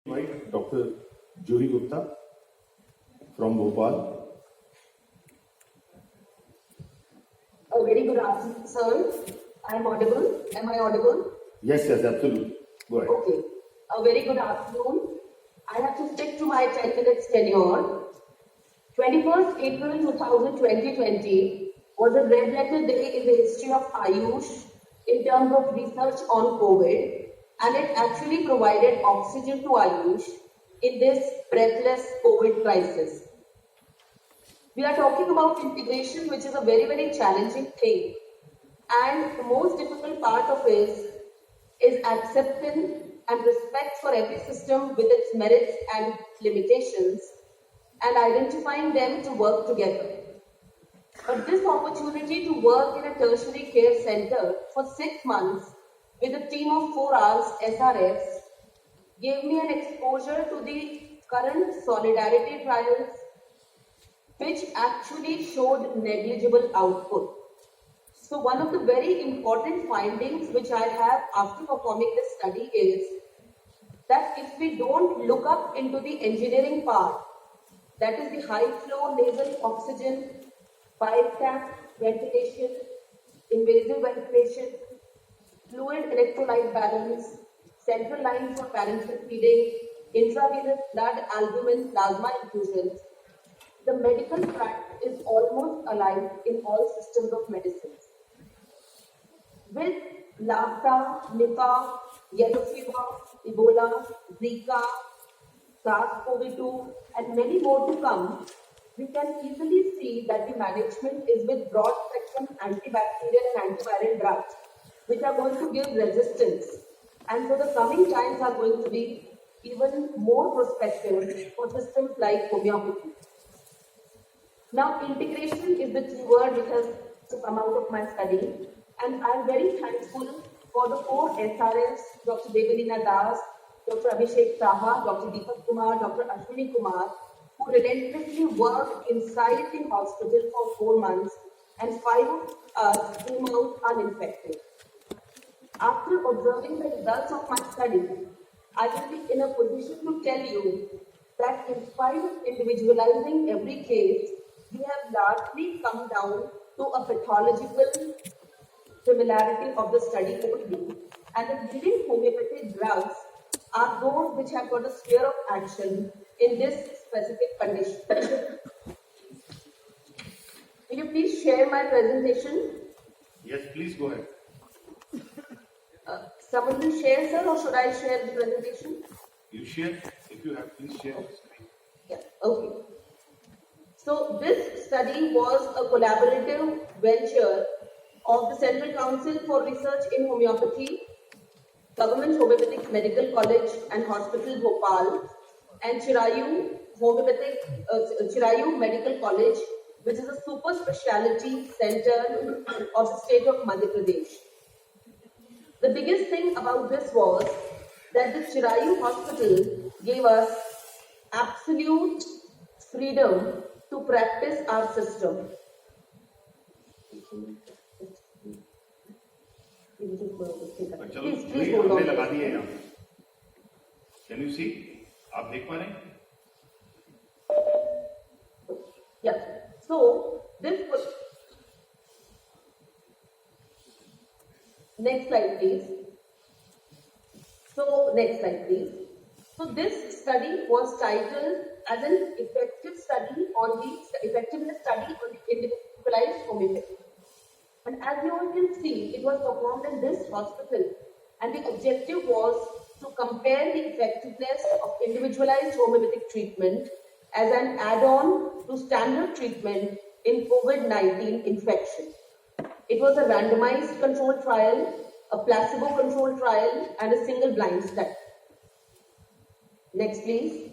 invite Dr. Juhi Gupta from Bhopal. A very good afternoon, sir. I am audible. Am I audible? Yes, absolutely. Go ahead. Okay. A very good afternoon. I have to stick to my 10 minutes tenure. 21st April 2020 was a red letter day in the history of Ayush in terms of research on COVID, and it actually provided oxygen to Ayush in this breathless COVID crisis. We are talking about integration, which is a very, very challenging thing. And the most difficult part of it is acceptance and respect for every system with its merits and limitations, and identifying them to work together. But this opportunity to work in a tertiary care center for 6 months with a team of 4 hours SRFs gave me an exposure to the current solidarity trials, which actually showed negligible output. So one of the very important findings which I have after performing this study is that if we don't look up into the engineering part, that is the high flow nasal oxygen, pipe cap ventilation, invasive ventilation, fluid electrolyte balance, central line for parenteral feeding, intravenous blood albumin plasma infusions, the medical tract is almost alive in all systems of medicine. With Lassa, Nipah, yellow fever, Ebola, Zika, SARS-CoV-2, and many more to come, we can easily see that the management is with broad-spectrum antibacterial and antiviral drugs, which are going to give resistance. And so the coming times are going to be even more prospective for systems like homeopathy. Now, integration is the key word which has to come out of my study. And I'm very thankful for the 4 SRS, Dr. Devalina Das, Dr. Abhishek Saha, Dr. Deepak Kumar, Dr. Ashwini Kumar, who relentlessly worked inside the hospital for 4 months, and 5 of us came out uninfected. After observing the results of my study, I will be in a position to tell you that in spite of individualizing every case, we have largely come down to a pathological similarity of the study only, and the leading homeopathic drugs are those which have got a sphere of action in this specific condition. Will you please share my presentation? Yes, please go ahead. Someone will share, sir, or should I share the presentation? You share. If you have, please share. Yeah, okay. So this study was a collaborative venture of the Central Council for Research in Homeopathy, Government Homeopathic Medical College and Hospital Bhopal, and Chirayu Medical College, which is a super specialty center of the state of Madhya Pradesh. The biggest thing about this was that the Chirayu Hospital gave us absolute freedom to practice our system. Please hold on. लगा दिए यहाँ. Can you see? आप देख पा रहे हैं? Yeah. So this was. Next slide, please. So this study was titled as an effectiveness study on the individualized homeopathy. And as you all can see, it was performed in this hospital, and the objective was to compare the effectiveness of individualized homeopathic treatment as an add-on to standard treatment in COVID-19 infection. It was a randomized controlled trial, a placebo controlled trial, and a single blind study. Next, please.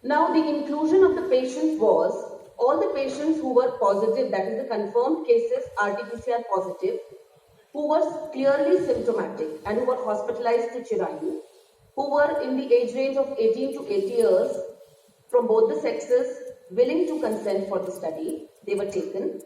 Now, the inclusion of the patients was all the patients who were positive, that is the confirmed cases, RT-PCR positive, who were clearly symptomatic and who were hospitalized to Chirayu, who were in the age range of 18 to 80 years, from both the sexes, willing to consent for the study. They were taken.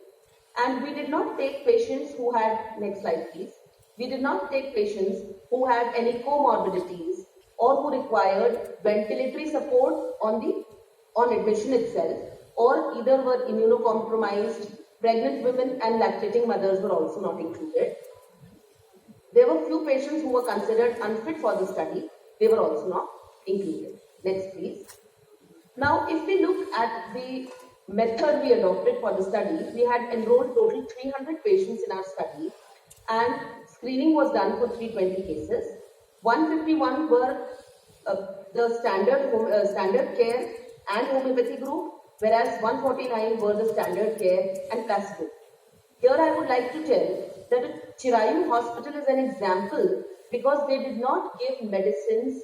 And we did not take patients who had, next slide please, we did not take patients who had any comorbidities or who required ventilatory support on admission itself, or either were immunocompromised. Pregnant women and lactating mothers were also not included. There were few patients who were considered unfit for the study. They were also not included. Next, please. Now, if we look at the method we adopted for the study, we had enrolled total 300 patients in our study, and screening was done for 320 cases. 151 were the standard care and homeopathy group, whereas 149 were the standard care and placebo. Here I would like to tell that Chirayu Hospital is an example because they did not give medicines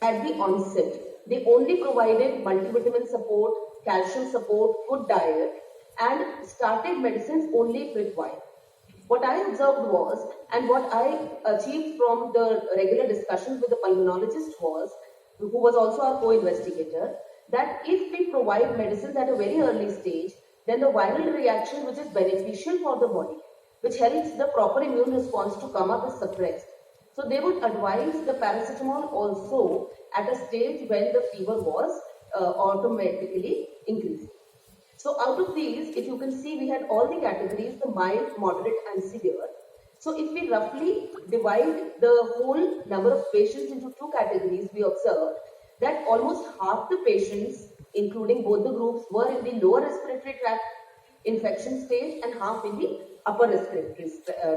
at the onset. They only provided multivitamin support, calcium support, good diet, and started medicines only if required. What I observed was, and what I achieved from the regular discussions with the pulmonologist was, who was also our co-investigator, that if we provide medicines at a very early stage, then the viral reaction which is beneficial for the body, which helps the proper immune response to come up, is suppressed. So they would advise the paracetamol also at a stage when the fever was automatically increasing. So out of these, if you can see, we had all the categories, the mild, moderate and severe. So if we roughly divide the whole number of patients into two categories, we observed that almost half the patients, including both the groups, were in the lower respiratory tract infection stage and half in the upper respiratory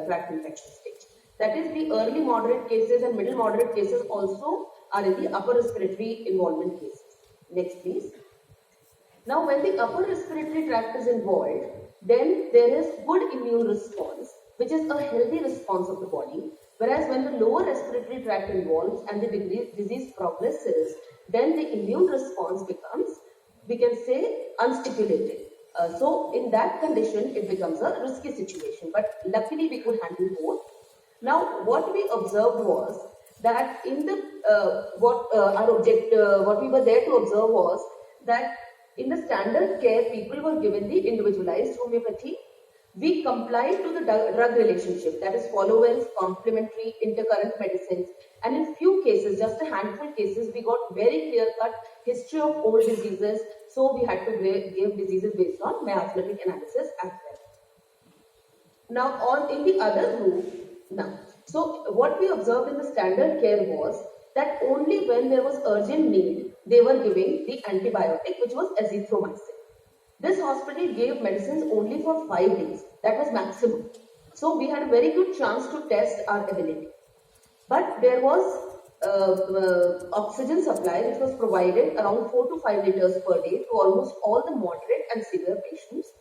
tract infection stage. That is, the early moderate cases and middle moderate cases also are in the upper respiratory involvement cases. Next, please. Now, when the upper respiratory tract is involved, then there is good immune response, which is a healthy response of the body. Whereas when the lower respiratory tract involves and the disease progresses, then the immune response becomes, we can say, unstipulated. So in that condition, it becomes a risky situation. But luckily, we could handle both. Now, what we observed was that in the what we were there to observe was that in the standard care, people were given the individualized homeopathy. We complied to the drug relationship, that is followers, complementary, intercurrent medicines, and in few cases, just a handful cases, we got very clear-cut history of old diseases, so we had to give diseases based on miasmatic analysis as well. Now, in the other group, so what we observed in the standard care was that only when there was urgent need, they were giving the antibiotic, which was azithromycin. This hospital gave medicines only for 5 days. That was maximum. So we had a very good chance to test our ability. But there was oxygen supply, which was provided around 4 to 5 liters per day to almost all the moderate and severe patients.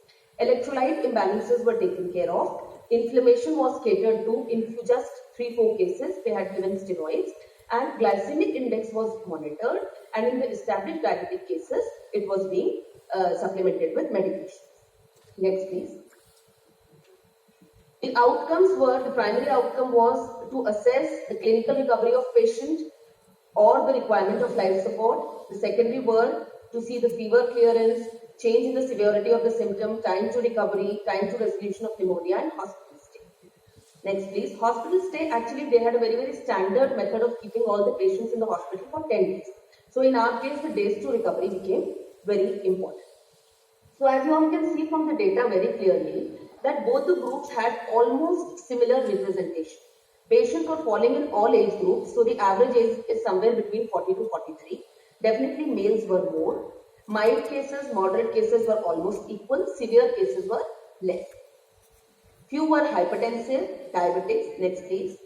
Electrolyte imbalances were taken care of. Inflammation was catered to. In just 3-4 cases, they had given steroids. And glycemic index was monitored. And in the established diabetic cases, it was being supplemented with medication. Next, please. The outcomes were, the primary outcome was to assess the clinical recovery of patient or the requirement of life support. The secondary were to see the fever clearance, change in the severity of the symptom, time to recovery, time to resolution of pneumonia, and hospital stay. Next, please. Hospital stay, actually, they had a very, very standard method of keeping all the patients in the hospital for 10 days. So in our case, the days to recovery became very important. So as you all can see from the data very clearly, that both the groups had almost similar representation. Patients were falling in all age groups, so the average age is somewhere between 40 to 43. Definitely males were more. Mild cases, moderate cases were almost equal. Severe cases were less. Few were hypertensive, diabetics. Next, please.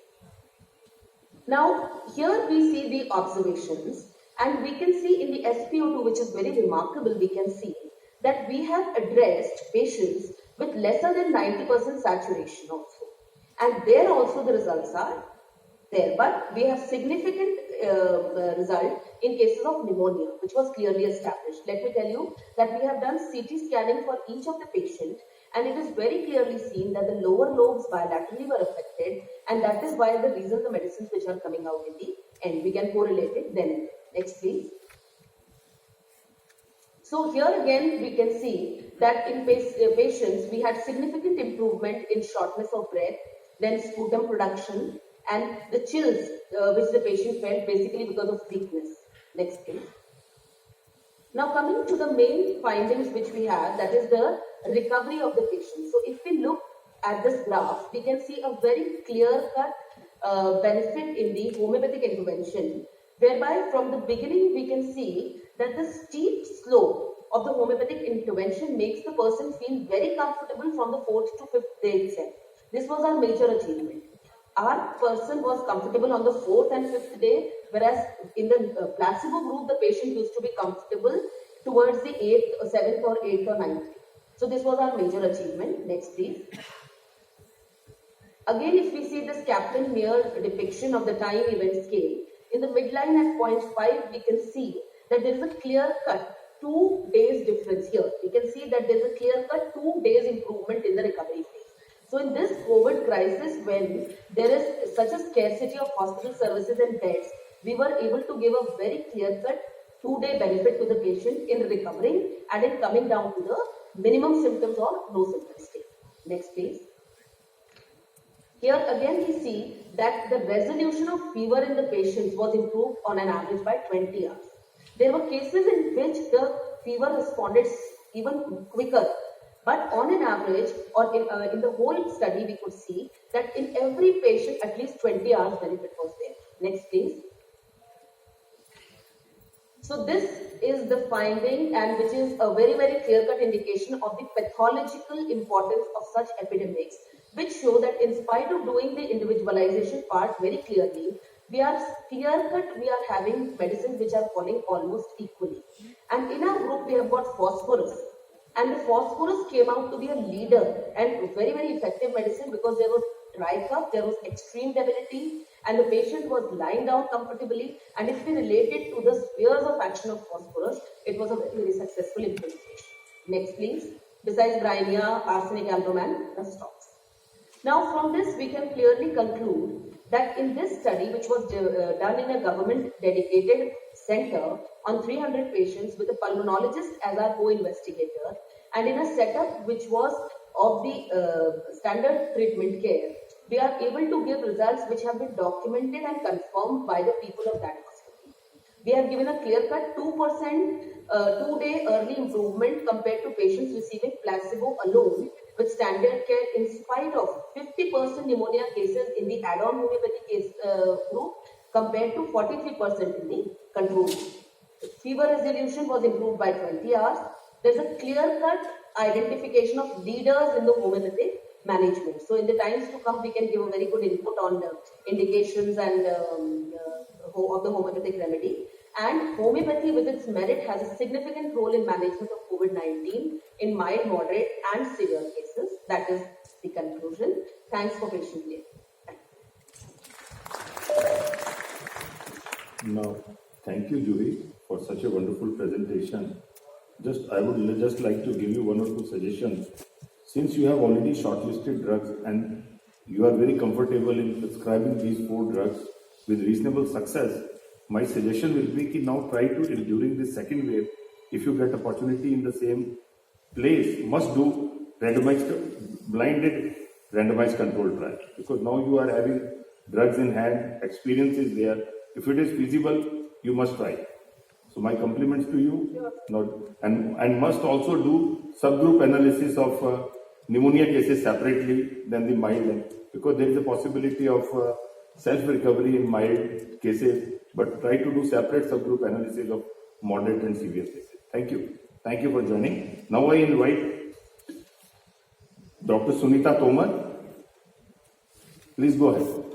Now, here we see the observations, and we can see in the SpO2, which is very remarkable, we can see that we have addressed patients with lesser than 90% saturation also. And there also the results are there. But we have significant result in cases of pneumonia, which was clearly established. Let me tell you that we have done CT scanning for each of the patients, and it is very clearly seen that the lower lobes bilaterally were affected, and that is why the reason the medicines which are coming out in the end. We can correlate it then. Next, please. So here again we can see that in patients we had significant improvement in shortness of breath, then sputum production, and the chills which the patient felt basically because of weakness. Next please. Now coming to the main findings which we had, that is the recovery of the patient. So if we look at this graph, we can see a very clear-cut benefit in the homeopathic intervention, whereby from the beginning we can see that the steep slope of the homeopathic intervention makes the person feel very comfortable from the 4th to 5th day itself. This was our major achievement. Our person was comfortable on the 4th and 5th day, whereas in the placebo group, the patient used to be comfortable towards the 8th, 7th or 8th or 9th. So this was our major achievement. Next please. Again, if we see this Kaplan-Meier depiction of the time event scale, in the midline at 0.5, we can see that there is a clear-cut 2 days difference here. We can see that there is a clear-cut 2 days improvement in the recovery phase. So in this COVID crisis, when there is such a scarcity of hospital services and beds, we were able to give a very clear-cut 2-day benefit to the patient in recovering and in coming down to the minimum symptoms or no symptom state. Next please. Here again we see that the resolution of fever in the patients was improved on an average by 20 hours. There were cases in which the fever responded even quicker, but on an average or in the whole study we could see that in every patient at least 20 hours benefit was there. Next please. So this is the finding, and which is a very clear-cut indication of the pathological importance of such epidemics, which show that in spite of doing the individualization part very clearly, we are clear-cut, we are having medicines which are falling almost equally. And in our group, we have got phosphorus. And the phosphorus came out to be a leader and very effective medicine, because there was dry cough, there was extreme debility, and the patient was lying down comfortably. And if we relate it to the spheres of action of phosphorus, it was a very successful implementation. Next please. Besides Brineia, arsenic, albumin, the stocks. Now from this we can clearly conclude that in this study, which was done in a government dedicated center on 300 patients with a pulmonologist as our co-investigator, and in a setup which was of the standard treatment care, we are able to give results which have been documented and confirmed by the people of that hospital. We have given a clear-cut 2% 2-day early improvement compared to patients receiving placebo alone with standard care, in spite of 50% pneumonia cases in the add-on homeopathic case group compared to 43% in the control group. Fever resolution was improved by 20 hours. There's a clear-cut identification of leaders in the homeopathic management. So in the times to come, we can give a very good input on the indications and of the homeopathic remedy. And homeopathy with its merit has a significant role in management of COVID-19 in mild, moderate and severe cases. That is the conclusion. Thanks for patiently. Now, thank you, Juhi, for such a wonderful presentation. I would just like to give you one or two suggestions. Since you have already shortlisted drugs and you are very comfortable in prescribing these 4 drugs with reasonable success, my suggestion will be that now try to, during this second wave, if you get opportunity in the same place, must do blinded randomized controlled trial, because now you are having drugs in hand, experience is there. If it is feasible, you must try. So my compliments to you. And must also do subgroup analysis of pneumonia cases separately than the mild, because there is a possibility of self-recovery in mild cases, but try to do separate subgroup analysis of moderate and severe cases. Thank you. Thank you for joining. Now I invite Dr. Sunita Tomar. Please go ahead.